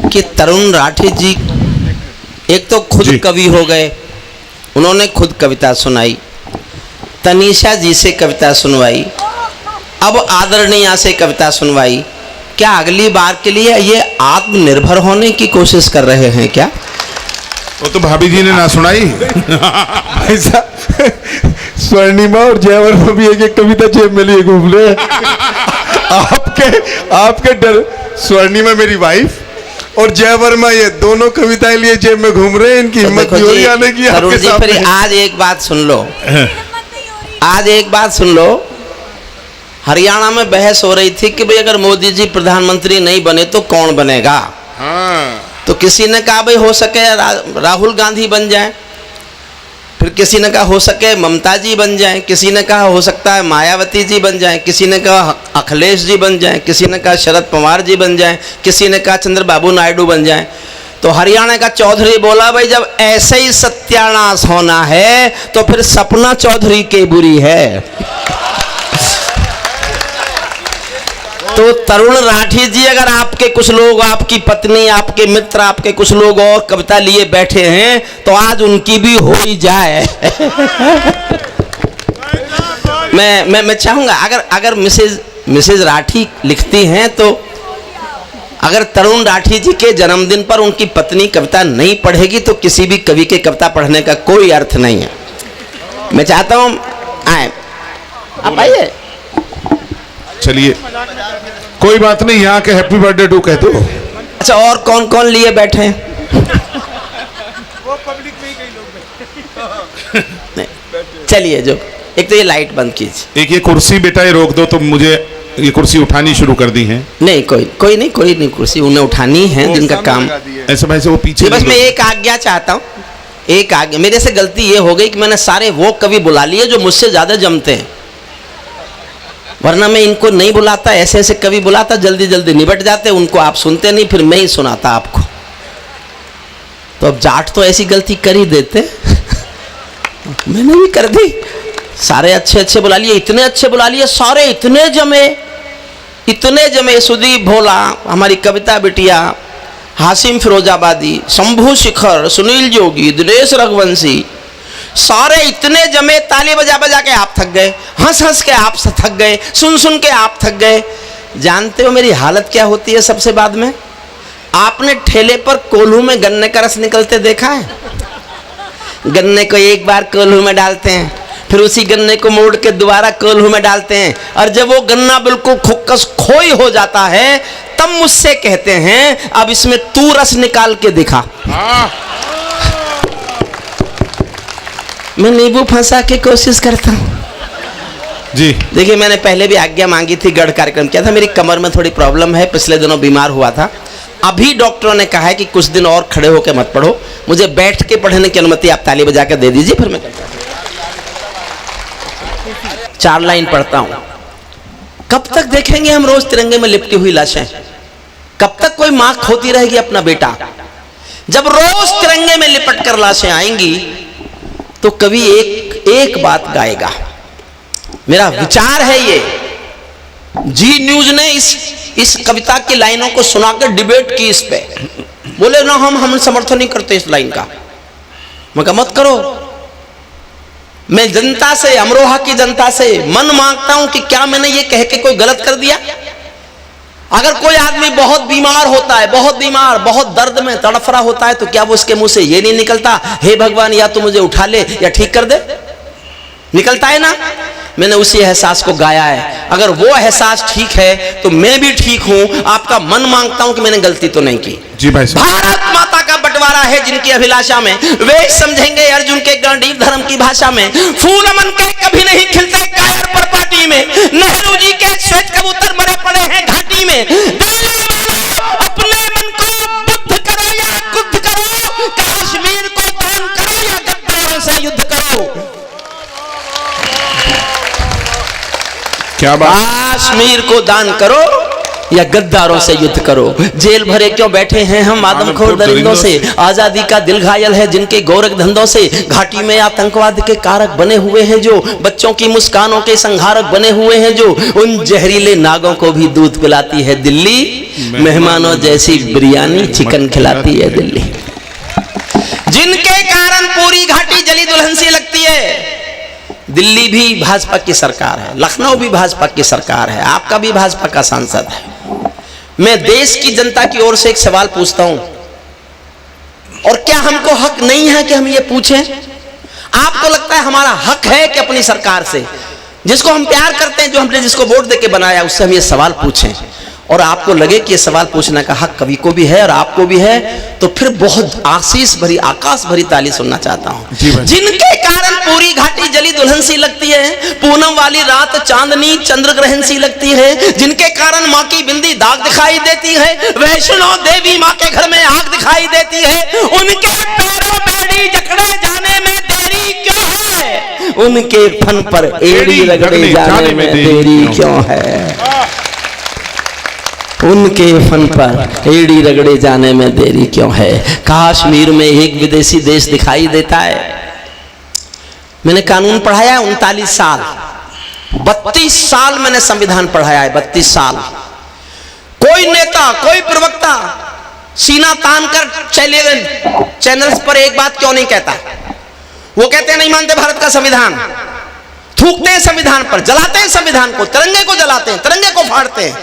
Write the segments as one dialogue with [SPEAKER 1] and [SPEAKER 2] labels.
[SPEAKER 1] कि तरुण राठी जी एक तो खुद कवि हो गए, उन्होंने खुद कविता सुनाई, तनीषा जी से कविता सुनवाई, अब आदरणीया से कविता सुनवाई। क्या अगली बार के लिए ये आत्मनिर्भर होने की कोशिश कर रहे हैं क्या?
[SPEAKER 2] वो तो भाभी जी ने ना सुनाई।
[SPEAKER 3] भाई साहब, स्वर्णिमा और जयवर में भी एक एक कविता जेब में लिए घूम रहे आपके डर। स्वर्णिमा मेरी वाइफ और जय वर्मा ये दोनों कविताएं लिए जेब में घूम रहे हैं। इनकी हिम्मत नहीं हो रही आने की आपके सामने।
[SPEAKER 1] फिर आज एक बात सुन लो, आज एक बात सुन लो। हरियाणा में बहस हो रही थी कि भाई अगर मोदी जी प्रधानमंत्री नहीं बने तो कौन बनेगा।
[SPEAKER 2] हाँ।
[SPEAKER 1] तो किसी ने कहा भाई हो सके राहुल गांधी बन जाए, फिर किसी ने कहा हो सके ममता जी बन जाए, किसी ने कहा हो सकता है मायावती जी बन जाए, किसी ने कहा अखिलेश जी बन जाए, किसी ने कहा शरद पवार जी बन जाए, किसी ने कहा चंद्रबाबू नायडू बन जाए। तो हरियाणा का चौधरी बोला भाई जब ऐसे ही सत्यानाश होना है तो फिर सपना चौधरी के बुरी है। तो तरुण राठी जी, अगर आपके कुछ लोग, आपकी पत्नी, आपके मित्र, आपके कुछ लोग और कविता लिए बैठे हैं तो आज उनकी भी हो ही जाए। मैं चाहूंगा अगर मिसेज राठी लिखती हैं तो अगर तरुण राठी जी के जन्मदिन पर उनकी पत्नी कविता नहीं पढ़ेगी तो किसी भी कवि के कविता पढ़ने का कोई अर्थ नहीं है। मैं चाहता हूं आए, आप आइए।
[SPEAKER 2] चलिए कोई बात नहीं, यहाँ के हैप्पी बर्थडे टू कह दो।
[SPEAKER 1] अच्छा, और कौन कौन लिए बैठे हैं?
[SPEAKER 3] वो पब्लिक में ही कई लोग
[SPEAKER 1] नहीं, चलिए जो एक तो ये लाइट बंद कीजिए।
[SPEAKER 2] एक ये कुर्सी बेटा ये रोक दो, तो मुझे ये कुर्सी उठानी शुरू कर दी है।
[SPEAKER 1] नहीं कोई नहीं कुर्सी उन्हें उठानी है, जिनका काम
[SPEAKER 2] ऐसे भाई से वो पीछे।
[SPEAKER 1] बस मैं एक आज्ञा चाहता हूँ, एक आज्ञा। मेरे से गलती ये हो गई कि मैंने सारे वो कवि बुला लिए जो मुझसे ज्यादा जमते हैं, वरना मैं इनको नहीं बुलाता, ऐसे ऐसे कवि बुलाता जल्दी जल्दी निपट जाते, उनको आप सुनते नहीं, फिर मैं ही सुनाता आपको। तो अब जाट तो ऐसी गलती कर ही देते। मैंने भी कर दी, सारे अच्छे अच्छे बुला लिए, इतने अच्छे बुला लिए, सारे इतने जमे। सुदीप भोला, हमारी कविता बिटिया, हासिम फिरोजाबादी, शंभू शिखर, सुनील जोगी, दिनेश रघुवंशी, सारे इतने जमे। ताली बजा बजा के आप थक गए, हंस हंस के आप थक गए, सुन सुन के आप थक गए। जानते हो मेरी हालत क्या होती है सबसे बाद में? आपने ठेले पर कोल्हू में गन्ने का रस निकलते देखा है? गन्ने को एक बार कोल्हू में डालते हैं, फिर उसी गन्ने को मोड़ के दोबारा कोल्हू में डालते हैं, और जब वो गन्ना बिल्कुल खुक्कस खोई हो जाता है तब मुझसे कहते हैं अब इसमें तू रस निकाल के दिखा। मैं नींबू फंसा के कोशिश करता हूँ
[SPEAKER 2] जी।
[SPEAKER 1] देखिए, मैंने पहले भी आज्ञा मांगी थी, गढ़ कार्यक्रम किया था। मेरी कमर में थोड़ी प्रॉब्लम है, पिछले दिनों बीमार हुआ था। अभी डॉक्टरों ने कहा है कि कुछ दिन और खड़े होकर मत पढ़ो, मुझे बैठ के पढ़ने की अनुमति आप ताली बजा कर दे दीजिए, फिर मैं 4 लाइन पढ़ता हूं। कब तक देखेंगे हम रोज तिरंगे में लिपटी हुई लाशें? कब तक कोई मां खोती रहेगी अपना बेटा? जब रोज तिरंगे में लिपट कर लाशें आएंगी तो कवि एक बात गाएगा। मेरा विचार है ये। जी न्यूज ने इस कविता की लाइनों को सुनाकर डिबेट की इस पे, बोले ना हम समर्थन नहीं करते इस लाइन का। मैं कहा मत करो, मैं जनता से, अमरोहा की जनता से मन मांगता हूं कि क्या मैंने ये कह के कोई गलत कर दिया? अगर कोई आदमी बहुत बीमार होता है, बहुत बीमार, बहुत दर्द में तड़फ रहा होता है, तो क्या वो उसके मुंह से ये नहीं निकलता, हे भगवान या तो मुझे उठा ले या ठीक कर दे? निकलता है ना? मैंने उसी एहसास को गाया है। अगर वो एहसास ठीक है तो मैं भी ठीक हूं। आपका मन मांगता हूं कि मैंने गलती तो नहीं की।
[SPEAKER 2] जी भाई साहब।
[SPEAKER 1] भारत माता का बंटवारा है जिनकी अभिलाषा में, वे समझेंगे अर्जुन के गांडीव धर्म की भाषा में। फूल मन के कभी नहीं खिलते कायर पर पार्टी में, नेहरू जी के श्वेत कबूतर मरे पड़े हैं घाटी में। अपने मन को बुद्ध करो या कुद्ध करो, कश्मीर को दान करो या गद्दारों से युद्ध करो। क्या बात? कश्मीर को दान करो या गद्दारों से युद्ध करो। जेल भरे क्यों बैठे हैं हम आदमखोर दरिंदों से, आजादी का दिल घायल है जिनके गोरख धंधों से। घाटी में आतंकवाद के कारक बने हुए हैं जो, बच्चों की मुस्कानों के संहारक बने हुए हैं जो, उन जहरीले नागों को भी दूध पिलाती है दिल्ली, मेहमानों जैसी बिरयानी चिकन खिलाती है दिल्ली। जिनके कारण पूरी घाटी जली दुल्हन सी लगती है। दिल्ली भी भाजपा की सरकार है, लखनऊ भी भाजपा की सरकार है, आपका भी भाजपा का सांसद है। मैं देश की जनता की ओर से एक सवाल पूछता हूं, और क्या हमको हक नहीं है कि हम ये पूछें? आपको लगता है हमारा हक है कि अपनी सरकार से, जिसको हम प्यार करते हैं, जो हमने जिसको वोट देके बनाया, उससे हम ये सवाल पूछें, और आपको लगे कि ये सवाल पूछने का हक कवि को भी है और आपको भी है, तो फिर बहुत आशीष भरी, आकाश भरी ताली सुनना चाहता हूं। जिनके कारण पूरी घाटी जली दुल्हन सी लगती है, पूनम वाली रात चांदनी चंद्र ग्रहण सी लगती है, जिनके कारण माँ की बिंदी दाग दिखाई देती है, वैष्णो देवी माँ के घर में आग दिखाई देती है, उनके पैरों बेड़ी जकड़े जाने में देरी क्यों है? उनके फन पर एड़ी रगड़े जाने में देरी क्यों है? उनके फन पर एड़ी रगड़े जाने में देरी क्यों है? कश्मीर में एक विदेशी देश दिखाई देता है। मैंने कानून पढ़ाया है 39 साल, 32 साल मैंने संविधान पढ़ाया है, 32 साल। कोई नेता, कोई प्रवक्ता सीना तान कर चैनल्स पर एक बात क्यों नहीं कहता? वो कहते हैं नहीं मानते भारत का संविधान, थूकते हैं संविधान पर, जलाते हैं संविधान को, तिरंगे को जलाते हैं, तिरंगे को फाड़ते हैं,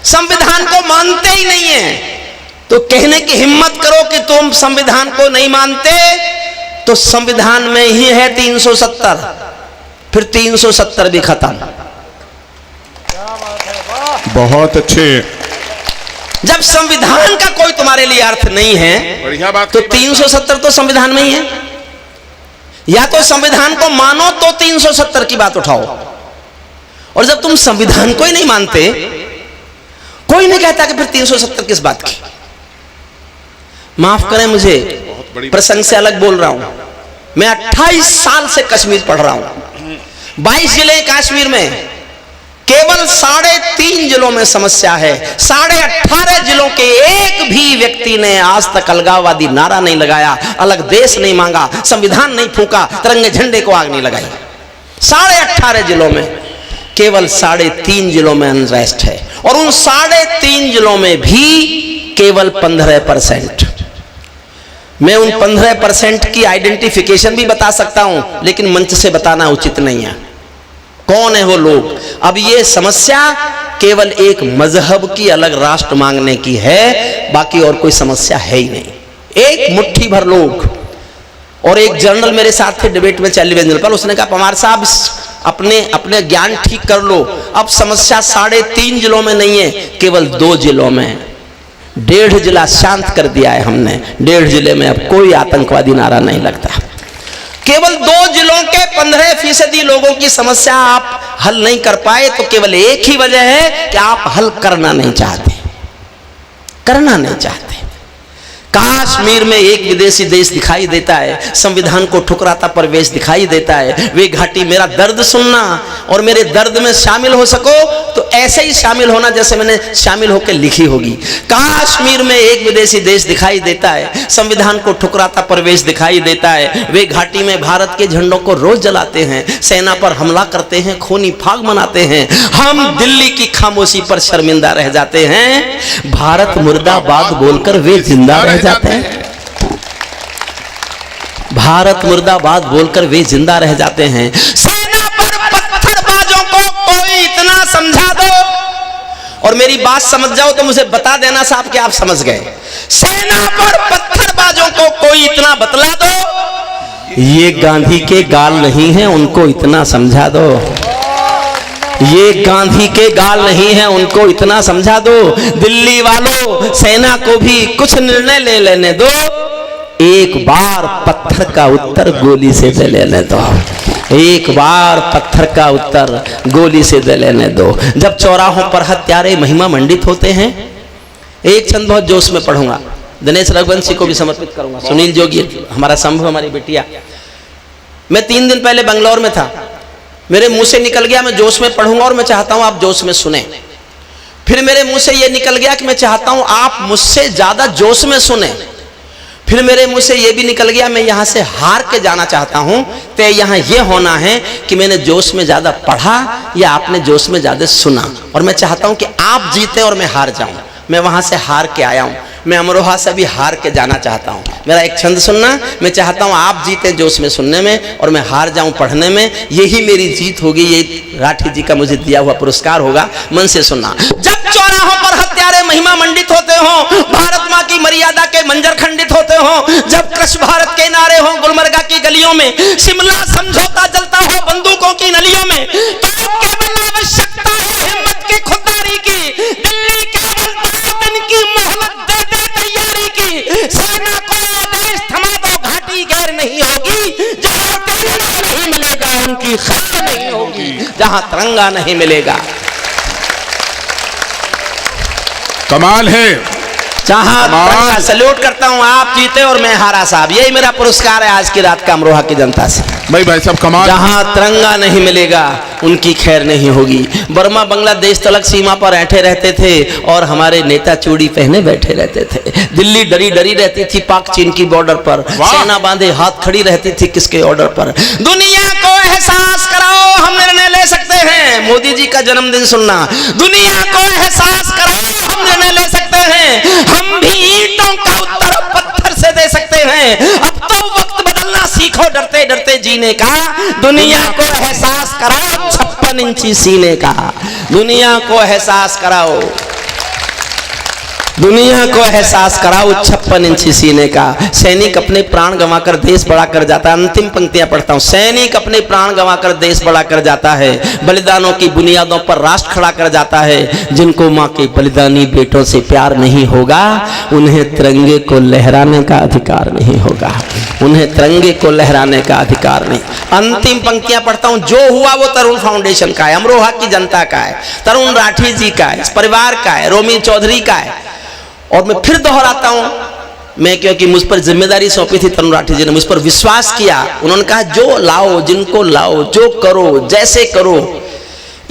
[SPEAKER 1] संविधान को मानते ही नहीं है। तो कहने की हिम्मत करो कि तुम संविधान को नहीं मानते, तो संविधान में ही है 370, फिर 370 भी खत्म।
[SPEAKER 2] बहुत अच्छे।
[SPEAKER 1] जब संविधान का कोई तुम्हारे लिए अर्थ नहीं है,
[SPEAKER 2] बढ़िया बात,
[SPEAKER 1] तो 370 तो संविधान में ही है। या तो संविधान को मानो तो 370 की बात उठाओ, और जब तुम संविधान को ही नहीं मानते, कोई नहीं कहता कि फिर 370 किस बात की। माफ करें मुझे, प्रसंग से अलग बोल रहा हूं। मैं 28 साल से कश्मीर पढ़ रहा हूं, 22 जिले कश्मीर में, केवल 3.5 जिलों में समस्या है। 18.5 जिलों के एक भी व्यक्ति ने आज तक अलगाववादी नारा नहीं लगाया, अलग देश नहीं मांगा, संविधान नहीं फूंका, तिरंगे झंडे को आग नहीं लगाई। 18.5 जिलों में केवल 3.5 जिलों में अनरेस्ट है, और उन 3.5 जिलों में भी केवल 15%। मैं उन 15% की आइडेंटिफिकेशन भी बता सकता हूं, लेकिन मंच से बताना उचित नहीं है। कौन है वो लोग? अब ये समस्या केवल एक मजहब की अलग राष्ट्र मांगने की है, बाकी और कोई समस्या है ही नहीं। एक मुट्ठी भर लोग, और एक जर्नल मेरे साथ थे डिबेट में टेलीविजन पर, उसने कहा पवार साहब अपने ज्ञान ठीक कर लो, अब समस्या 3.5 जिलों में नहीं है, केवल 2 जिलों में। 1.5 जिला शांत कर दिया है हमने, 1.5 जिले में अब कोई आतंकवादी नारा नहीं लगता। केवल 2 जिलों के 15% लोगों की समस्या आप हल नहीं कर पाए, तो केवल एक ही वजह है कि आप हल करना नहीं चाहते, करना नहीं चाहते। कश्मीर में एक विदेशी देश दिखाई देता है, संविधान को ठुकराता प्रवेश दिखाई देता है। वे घाटी मेरा दर्द सुनना और मेरे दर्द में शामिल हो सको तो ऐसे ही शामिल होना जैसे मैंने शामिल होकर लिखी होगी। कश्मीर में एक विदेशी देश दिखाई देता है, संविधान को ठुकराता प्रवेश दिखाई देता है। वे घाटी में भारत के झंडों को रोज जलाते हैं, सेना पर हमला करते हैं, खूनी फाग मनाते हैं। हम दिल्ली की खामोशी पर शर्मिंदा रह जाते हैं, भारत मुर्दाबाद बोलकर वे जिंदा रह जाते हैं। भारत मुर्दाबाद बोलकर वे जिंदा रह जाते हैं। सेना पर पत्थरबाजों को कोई इतना समझा दो, और मेरी बात समझ जाओ तो मुझे बता देना साहब कि आप समझ गए। सेना पर पत्थरबाजों को कोई इतना बतला दो, ये गांधी के गाल नहीं है, उनको इतना समझा दो। ये गांधी के गाल नहीं है, उनको इतना समझा दो। दिल्ली वालों, सेना को भी कुछ निर्णय ले लेने दो, एक बार पत्थर का उत्तर गोली से दे लेने दो। एक बार पत्थर का उत्तर गोली से दे लेने दो। जब चौराहों पर हत्यारे महिमा मंडित होते हैं, एक छंद बहुत जोश में पढ़ूंगा, दिनेश रघुवंशी को भी समर्पित करूंगा, सुनील जोगी हमारा संभव, हमारी बेटिया। मैं 3 दिन पहले बंगलौर में था, मेरे मुंह से निकल गया, मैं जोश में पढ़ूंगा और मैं चाहता हूं आप जोश में सुने। फिर मेरे मुंह से ये निकल गया कि मैं चाहता हूं आप मुझसे ज्यादा जोश में सुने। फिर मेरे मुंह से ये भी निकल गया मैं यहां से हार के जाना चाहता हूं। तो यहां ये होना है कि मैंने जोश में ज्यादा पढ़ा या आपने जोश में ज्यादा सुना, और मैं चाहता हूं कि आप जीते और मैं हार जाऊं। मैं वहां से हार के आया हूं, मैं अमरोहा से भी हार के जाना चाहता हूं। मेरा एक छंद सुनना, मैं चाहता हूं आप जीते जोश में सुनने में और मैं हार जाऊं पढ़ने में। यही मेरी जीत होगी, ये राठी जी का मुझे दिया हुआ पुरस्कार होगा। मन से सुनना। जब चौराहों पर हत्यारे महिमा मंडित होते हो, भारत माँ की मर्यादा के मंजर खंडित होते हो, जब कृष्ण भारत के नारे हो गुलमर्गा की गलियों में, शिमला समझौता जलता हो बंदूकों की नलियों में, तो केवल आवश्यकता है हिम्मत की खुददारी की, दिल्ली केवल 2 दिन की मोहलत दे दे तैयारी की, सेना को आदेश थमा दो घाटी गैर नहीं होगी, जहां तिरंगा नहीं मिलेगा उनकी खैर नहीं होगी, जहां तिरंगा नहीं मिलेगा।
[SPEAKER 2] कमाल है।
[SPEAKER 1] जहां सल्यूट करता हूं आप जीते और मैं हारा साहब, यही मेरा पुरस्कार है आज की रात का अमरोहा की जनता से।
[SPEAKER 2] भाई साहब कमाल।
[SPEAKER 1] जहां तिरंगा नहीं मिलेगा उनकी खैर नहीं होगी। बर्मा बांग्लादेश तलक सीमा पर ऐठे रहते थे और हमारे नेता चूड़ी पहने बैठे रहते थे। दिल्ली डरी डरी रहती थी पाक चीन की बॉर्डर पर, सेना बांधे हाथ खड़ी रहती थी किसके ऑर्डर पर। दुनिया को एहसास कराओ हम निर्णय ले सकते हैं, मोदी जी का जन्मदिन सुनना। दुनिया को एहसास कराओ हम निर्णय ले सकते हैं, हम भी ईंटों का उत्तर पत्थर से दे सकते हैं। अब तो वक्त बदलना सीखो डरते डरते जीने का, दुनिया को एहसास कराओ 56 इंची सीने का। दुनिया को एहसास कराओ, दुनिया को एहसास कराओ 56 इंची सीने का। सैनिक अपने प्राण गंवाकर देश बड़ा कर जाता है। अंतिम पंक्तियां पढ़ता हूं। सैनिक अपने प्राण गंवाकर देश बड़ा कर जाता है, बलिदानों की बुनियादों पर राष्ट्र खड़ा कर जाता है। जिनको मां के बलिदानी बेटों से प्यार नहीं होगा उन्हें तिरंगे को लहराने का अधिकार नहीं होगा, उन्हें तिरंगे को लहराने का अधिकार नहीं। अंतिम पंक्तियां पढ़ता हूं। जो हुआ वो तरुण फाउंडेशन का है, अमरोहा की जनता का है, तरुण राठी जी का है, इस परिवार का है, रोमी चौधरी का है। और मैं फिर दोहराता हूं, मैं क्योंकि मुझ पर जिम्मेदारी सौंपी थी तरुण राठी जी ने, मुझ पर विश्वास किया। उन्होंने कहा जो लाओ, जिनको लाओ, जो करो, जैसे करो।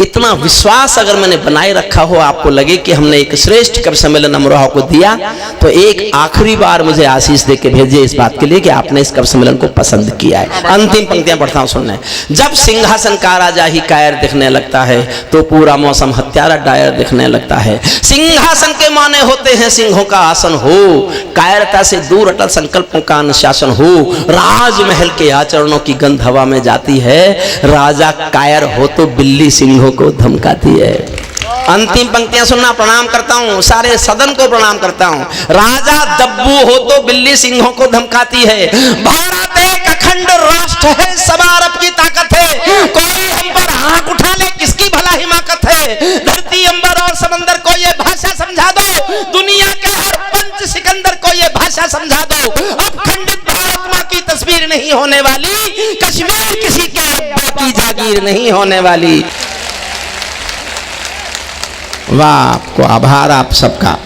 [SPEAKER 1] इतना विश्वास अगर मैंने बनाए रखा हो, आपको लगे कि हमने एक श्रेष्ठ कवि सम्मेलन अमरोहा को दिया, तो एक आखिरी बार मुझे आशीष दे के भेजिए इस बात के लिए कि आपने इस कवि सम्मेलन को पसंद किया है। अंतिम पंक्तियां पढ़ता हूं सुनने। जब सिंहासन का राजा ही कायर दिखने लगता है तो पूरा मौसम हत्यारा डायर दिखने लगता है। सिंहासन के माने होते हैं सिंहों का आसन हो, कायरता से दूर अटल संकल्पों का अनुशासन हो। राजमहल के आचरणों की गंध हवा में जाती है, राजा कायर हो तो बिल्ली सिंह को धमकाती है। अंतिम पंक्तियां सुनना। प्रणाम करता हूं, सारे सदन को प्रणाम करता हूं। राजा दब्बू हो तो बिल्ली सिंहों को धमकाती है। भारत एक अखंड राष्ट्र है, सवा अरब की ताकत है, कोई हम पर आंख उठा ले किसकी भला हिमाकत है। धरती अंबर और समंदर को ये भाषा समझा दो, दुनिया के हर पंच सिकंदर को ये भाषा समझा दो। अब खंडित भारत मां की तस्वीर नहीं होने वाली, कश्मीर किसी के अब्बा की जागीर नहीं होने वाली। वाह, आपको आभार आप सबका।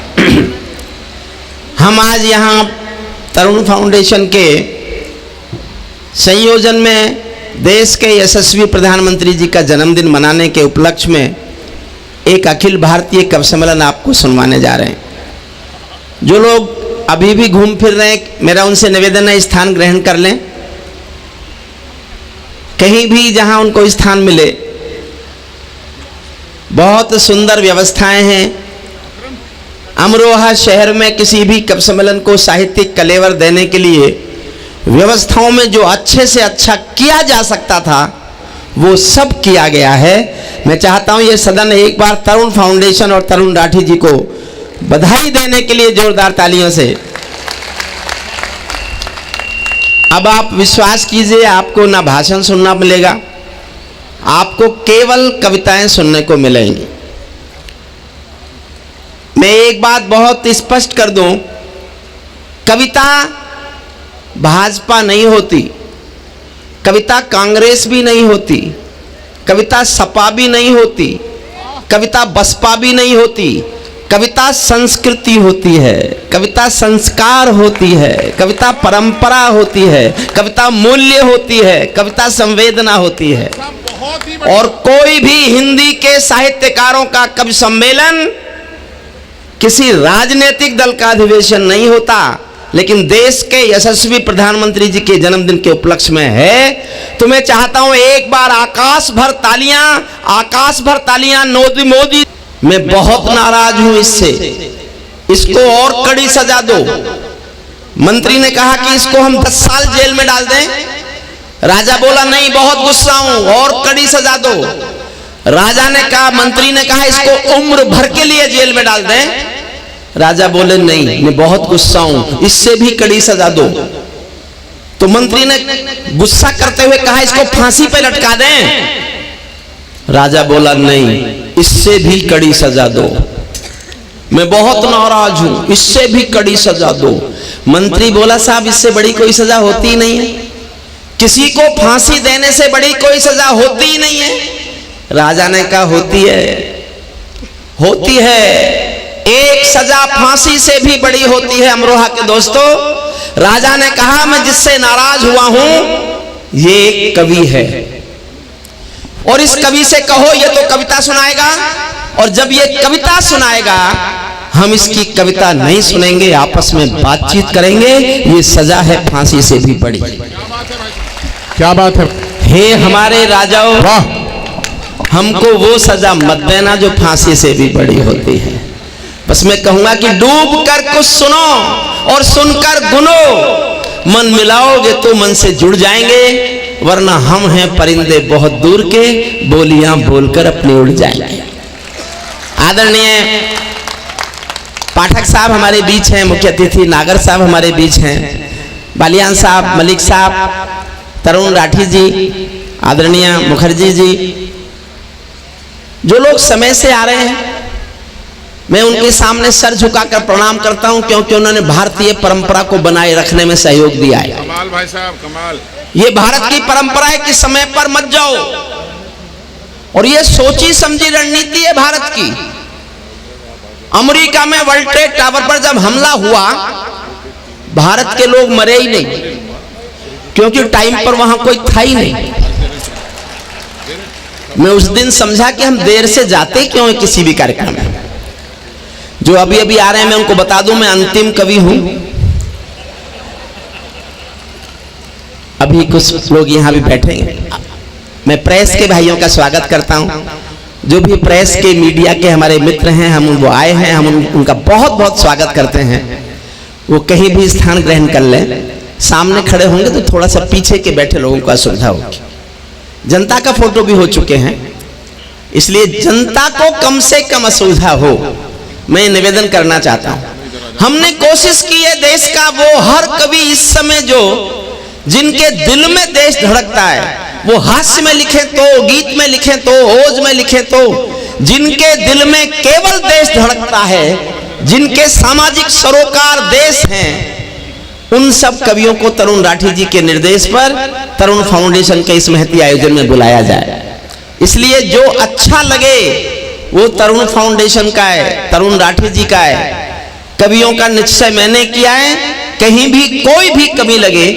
[SPEAKER 1] हम आज यहाँ तरुण फाउंडेशन के संयोजन में देश के यशस्वी प्रधानमंत्री जी का जन्मदिन मनाने के उपलक्ष्य में एक अखिल भारतीय कवि सम्मेलन आपको सुनवाने जा रहे हैं। जो लोग अभी भी घूम फिर रहे हैं, मेरा उनसे निवेदन है स्थान ग्रहण कर लें। कहीं भी जहाँ उनको स्थान मिले, बहुत सुंदर व्यवस्थाएं हैं। अमरोहा शहर में किसी भी कवि सम्मेलन को साहित्यिक कलेवर देने के लिए व्यवस्थाओं में जो अच्छे से अच्छा किया जा सकता था वो सब किया गया है। मैं चाहता हूं ये सदन एक बार तरुण फाउंडेशन और तरुण राठी जी को बधाई देने के लिए जोरदार तालियों से। अब आप विश्वास कीजिए, आपको ना भाषण सुनना मिलेगा, आपको केवल कविताएं सुनने को मिलेंगी। मैं एक बात बहुत स्पष्ट कर दूं, कविता भाजपा नहीं होती, कविता कांग्रेस भी नहीं होती, कविता सपा भी नहीं होती, कविता बसपा भी नहीं होती। कविता संस्कृति होती है, कविता संस्कार होती है, कविता परंपरा होती है, कविता मूल्य होती है, कविता संवेदना होती है। और कोई भी हिंदी के साहित्यकारों का कवि सम्मेलन किसी राजनीतिक दल का अधिवेशन नहीं होता, लेकिन देश के यशस्वी प्रधानमंत्री जी के जन्मदिन के उपलक्ष्य में है, तो मैं चाहता हूं एक बार आकाश भर तालियां मोदी। मैं बहुत नाराज हूं इससे, इसको और कड़ी सजा दो। मंत्री ने कहा कि इसको हम 10 साल जेल में डाल दें। राजा बोला नहीं, बहुत गुस्सा हूं, और कड़ी सजा दो। राजा ने कहा, मंत्री ने कहा इसको उम्र भर के लिए जेल में डाल दें। राजा बोले नहीं, मैं बहुत गुस्सा हूं, इससे भी कड़ी सजा दो। तो मंत्री ने गुस्सा करते हुए कहा इसको फांसी पे लटका दें। राजा बोला नहीं, इससे भी कड़ी सजा दो। मैं बहुत नाराज हूं, इससे भी कड़ी सजा दो। मंत्री बोला साहब इससे बड़ी कोई सजा होती नहीं है, किसी को फांसी देने से बड़ी कोई सजा होती ही नहीं है। राजा ने कहा होती है, एक सजा फांसी से भी बड़ी होती है अमरोहा के दोस्तों। राजा ने कहा मैं जिससे नाराज हुआ हूं ये एक कवि है, और इस कवि से कहो ये तो कविता सुनाएगा, और जब ये कविता सुनाएगा हम इसकी कविता नहीं सुनेंगे, आपस में बातचीत करेंगे। ये सजा है फांसी से भी बड़ी।
[SPEAKER 2] क्या बात है।
[SPEAKER 1] हे हमारे राजाओं, हमको वो सजा मत देना जो फांसी से भी बड़ी होती है। बस मैं कहूंगा कि डूब कर कुछ सुनो और सुनकर गुनो, मन मिलाओगे तो मन से जुड़ जाएंगे, वरना हम हैं परिंदे बहुत दूर के, बोलियां बोलकर अपनी उड़ जाएंगे। आदरणीय पाठक साहब हमारे बीच हैं, मुख्य अतिथि नागर साहब हमारे बीच हैं, बालियान साहब, मलिक साहब, तरुण राठी जी, आदरणीय मुखर्जी जी, जो लोग समय से आ रहे हैं, मैं उनके सामने सर झुकाकर प्रणाम करता हूं, क्योंकि उन्होंने भारतीय परंपरा को बनाए रखने में सहयोग दिया है।
[SPEAKER 2] कमाल भाई साहब, कमाल।
[SPEAKER 1] ये भारत की परंपरा है कि समय पर मत जाओ, और ये सोची समझी रणनीति है भारत की। अमेरिका में वर्ल्ड ट्रेड टावर पर जब हमला हुआ, भारत के लोग मरे ही नहीं, क्योंकि टाइम पर वहां कोई था ही नहीं। मैं उस दिन समझा कि हम देर से जाते क्यों है किसी भी कार्यक्रम में। जो अभी अभी आ रहे हैं मैं उनको बता दूं, मैं अंतिम कवि हूं। अभी कुछ लोग यहां भी बैठेंगे। मैं प्रेस के भाइयों का स्वागत करता हूं, जो भी प्रेस के मीडिया के हमारे मित्र हैं, हम वो आए हैं, हम उनका बहुत बहुत स्वागत करते हैं। वो कहीं भी स्थान ग्रहण कर लें, सामने खड़े होंगे तो थोड़ा सा पीछे के बैठे लोगों को असुविधा होगी। जनता का फोटो भी हो चुके हैं, इसलिए जनता को कम से कम असुविधा हो, मैं निवेदन करना चाहता हूं। हमने कोशिश की है देश का वो हर कवि इस समय जो जिनके दिल में देश धड़कता है, वो हास्य में लिखे तो, गीत में लिखे तो, ओज में लिखे तो, जिनके दिल में केवल देश धड़कता है, जिनके सामाजिक सरोकार देश हैं, उन सब कवियों को तरुण राठी जी के निर्देश पर तरुण फाउंडेशन के इस महती आयोजन में बुलाया जाए। इसलिए जो अच्छा लगे वो तरुण फाउंडेशन का है, तरुण राठी जी का है। कवियों का निश्चय मैंने किया है, कहीं भी कोई भी कवि लगे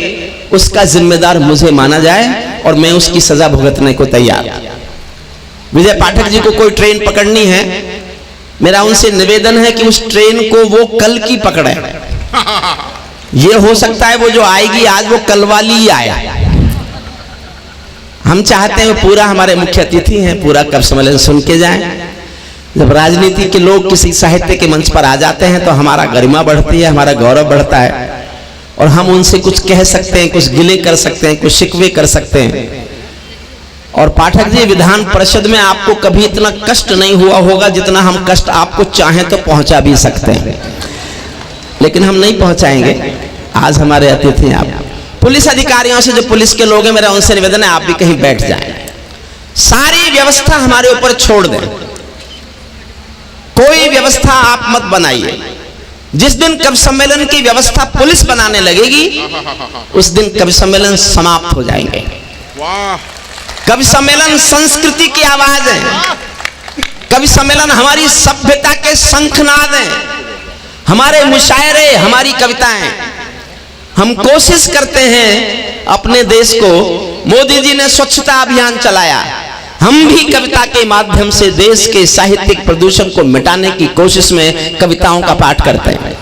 [SPEAKER 1] उसका जिम्मेदार मुझे माना जाए, और मैं उसकी सजा भुगतने को तैयार। विजय पाठक जी को कोई ट्रेन पकड़नी है, मेरा उनसे निवेदन है कि उस ट्रेन को वो कल की पकड़े। ये हो सकता है वो जो आएगी आज वो कल वाली ही आए। हम चाहते हैं पूरा, हमारे मुख्य अतिथि हैं, पूरा कवि सम्मेलन सुन के जाएं। जब राजनीति के लोग किसी साहित्य के मंच पर आ जाते हैं तो हमारा गरिमा बढ़ती है, हमारा गौरव बढ़ता है, और हम उनसे कुछ कह सकते हैं, कुछ गिले कर सकते हैं, कुछ शिकवे कर सकते हैं। और पाठक जी, विधान परिषद में आपको कभी इतना कष्ट नहीं हुआ होगा जितना हम कष्ट आपको चाहें तो पहुंचा भी सकते हैं, लेकिन हम नहीं पहुंचाएंगे। आज हमारे अतिथि आप पुलिस अधिकारियों से, जो पुलिस के लोग हैं, मेरा उनसे निवेदन है आप भी कहीं बैठ जाएं, सारी व्यवस्था हमारे ऊपर छोड़ दें, कोई व्यवस्था आप मत बनाइए। जिस दिन कवि सम्मेलन की व्यवस्था पुलिस बनाने लगेगी उस दिन कवि सम्मेलन समाप्त हो जाएंगे। कवि सम्मेलन संस्कृति की आवाज है, कवि सम्मेलन हमारी सभ्यता के शंखनाद हैं, हमारे मुशायरे, हमारी कविताएं। हम कोशिश करते हैं अपने देश को, मोदी जी ने स्वच्छता अभियान चलाया, हम भी कविता के माध्यम से देश के साहित्यिक प्रदूषण को मिटाने की कोशिश में कविताओं का पाठ करते हैं।